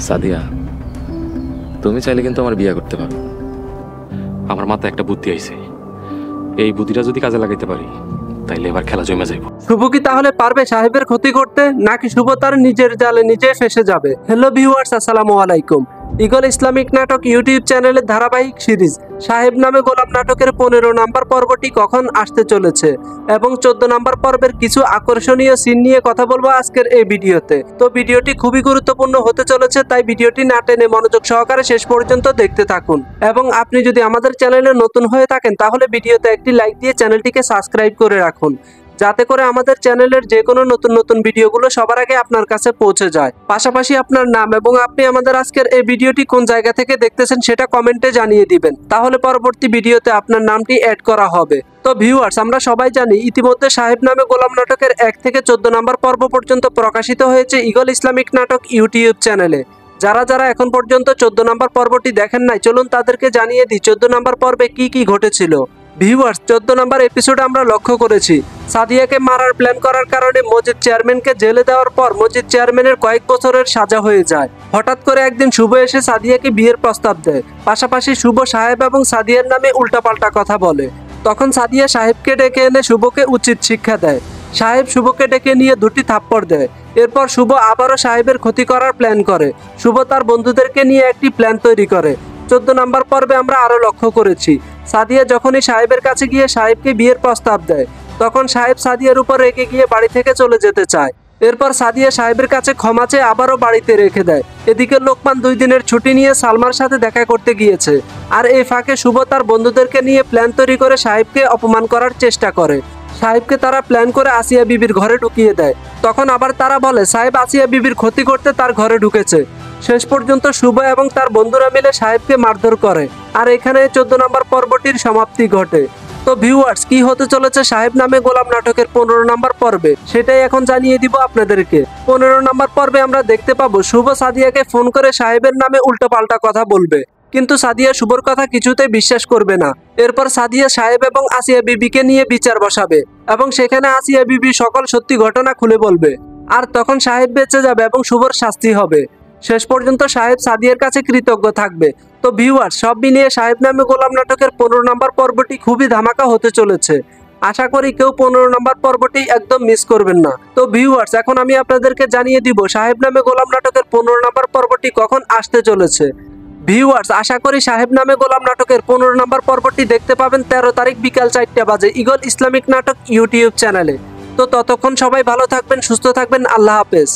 সাদিয়া, তুমি চাইলে কিন্তু আমার বিয়ে করতে পারো। আমার মাথায় একটা বুদ্ধি আইছে, এই বুদ্ধিটা যদি কাজে লাগাইতে পারি তাইলে এবার খেলা জমে যাইব। শুভ কি তাহলে পারবে সাহেবের ক্ষতি করতে, নাকি শুভ তার নিজের জালে নিজে ফেসে যাবে? হ্যালো ভিউয়ার্স, আসসালামু আলাইকুম। ইগল ইসলামিক নাটক ইউটিউব চ্যানেলের ধারাবাহিক সিরিজ সাহেব নামে গোলাম নাটকের 15 নম্বর পর্বটি কখন আসতে চলেছে এবং 14 নম্বর পর্বের কিছু আকর্ষণীয় সিন নিয়ে কথা বলবো আজকের এই ভিডিওতে। তো ভিডিওটি খুবই গুরুত্বপূর্ণ হতে চলেছে, তাই ভিডিওটি না টেনে মনোযোগ সহকারে শেষ পর্যন্ত দেখতে থাকুন। এবং আপনি যদি আমাদের চ্যানেলে নতুন হয়ে থাকেন তাহলে ভিডিওতে একটি লাইক দিয়ে চ্যানেলটিকে সাবস্ক্রাইব করে রাখুন, যাতে করে আমাদের চ্যানেলের যে কোনো নতুন নতুন ভিডিওগুলো সবার আগে আপনার কাছে পৌঁছে যায়। পাশাপাশি আপনার নাম এবং আপনি আমাদের আজকের এই ভিডিওটি কোন জায়গা থেকে দেখতেছেন সেটা কমেন্টে জানিয়ে দিবেন, তাহলে পরবর্তী ভিডিওতে আপনার নামটি অ্যাড করা হবে। তো ভিউয়ার্স, আমরা সবাই জানি ইতিমধ্যে সাহেব নামে গোলাম নাটকের 1 থেকে 14 নম্বর পর্ব পর্যন্ত প্রকাশিত হয়েছে ইগল ইসলামিক নাটক ইউটিউব চ্যানেলে। যারা যারা এখন পর্যন্ত 14 নম্বর পর্বটি দেখেন নাই, চলুন তাদেরকে জানিয়ে দিই 14 নম্বর পর্বে কি কি ঘটেছিল। ভিউয়ার্স, 14 নম্বর এপিসোডে আমরা লক্ষ্য করেছি সাদিয়াকে মারার প্ল্যান করার কারণে মসজিদ চেয়ারম্যানকে জেলে দেওয়ার পর মসজিদ চেয়ারম্যানের কয়েক বছরের সাজা হয়ে যায়। হঠাৎ করে একদিন শুভ এসে সাদিয়াকে বিয়ের প্রস্তাব দেয়। পাশাপাশি শুভ সাহেব এবং সাদিয়ার নামে উল্টাপাল্টা কথা বলে। তখন সাদিয়া সাহেবকে ডেকে এনে শুভকে উচিত শিক্ষা দেয়। সাহেব শুভকে ডেকে নিয়ে 2টি থাপ্পড় দেয়। এরপর শুভ আবারও সাহেবের ক্ষতি করার প্ল্যান করে। শুভ তার বন্ধুদেরকে নিয়ে একটি প্ল্যান তৈরি করে। 14 নম্বর পর্বে আমরা আরো লক্ষ্য করেছি সাদিয়া যখনই সাহেবের কাছে গিয়ে সাহেবকে বিয়ের প্রস্তাব দেয়, তখন সাহেব সাদিয়ার উপর রেগে গিয়ে বাড়ি থেকে চলে যেতে চায়। এরপর সাদিয়া সাহেবের কাছে ক্ষমা চেয়ে আবারও বাড়িতে রেখে দেয়। এদিকে লোকমান 2 দিনের ছুটি নিয়ে সালমার সাথে দেখা করতে গিয়েছে। আর এই ফাঁকে শুভ তার বন্ধুদেরকে নিয়ে প্ল্যান তৈরি করে সাহেবকে অপমান করার চেষ্টা করে। সাহেবকে তারা প্ল্যান করে আসিয়া বিবির ঘরে ঢুকিয়ে দেয়। তখন আবার তারা বলে সাহেব আসিয়া বিবির ক্ষতি করতে তার ঘরে ঢুকেছে। শেষ পর্যন্ত শুভ এবং তার বন্ধুরা মিলে সাহেবকে মারধর করে। আর এখানে 14 নম্বর পর্বটির সমাপ্তি ঘটে। তো ভিউয়ার্স, কি হতে চলেছে সাহেব নামে গোলাম নাটকের 15 নম্বর পর্বে সেটাই এখন জানিয়ে দিব আপনাদেরকে। 15 নম্বর পর্বে আমরা দেখতে পাবো শুভ সাদিয়াকে ফোন করে সাহেবের নামে উল্টোপাল্টা কথা বলবে, কিন্তু সাদিয়া শুভর কথা কিছুতেই বিশ্বাস করবে না। এরপর সাদিয়া সাহেব এবং আসিয়া বিবিকে নিয়ে বিচার বসাবে এবং সেখানে আসিয়া বিবি সকল সত্যি ঘটনা খুলে বলবে। আর তখন সাহেব বেঁচে যাবে এবং শুভর শাস্তি হবে। শেষ পর্যন্ত সাহেব সাদিয়ার কাছে কৃতজ্ঞ থাকবে। তো ভিউয়ার্স, সব মিলিয়ে সাহেব নামে গোলাম নাটকের 15 নম্বর পর্বটি খুবই ধামাকা হতে চলেছে। আশা করি কেউ 15 নম্বর পর্বটি একদম মিস করবেন না। তো ভিউয়ার্স, এখন আমি আপনাদেরকে জানিয়ে দিব সাহেব নামে গোলাম নাটকের 15 নম্বর পর্বটি কখন আসতে চলেছে। ভিউয়ার্স, আশা করি সাহেব নামে গোলাম নাটকের 15 নম্বর পর্বটি দেখতে পাবেন 13 তারিখ বিকাল 4টা বাজে ইগল ইসলামিক নাটক ইউটিউব চ্যানেলে। তো ততক্ষণ সবাই ভালো থাকবেন, সুস্থ থাকবেন। আল্লাহ হাফেজ।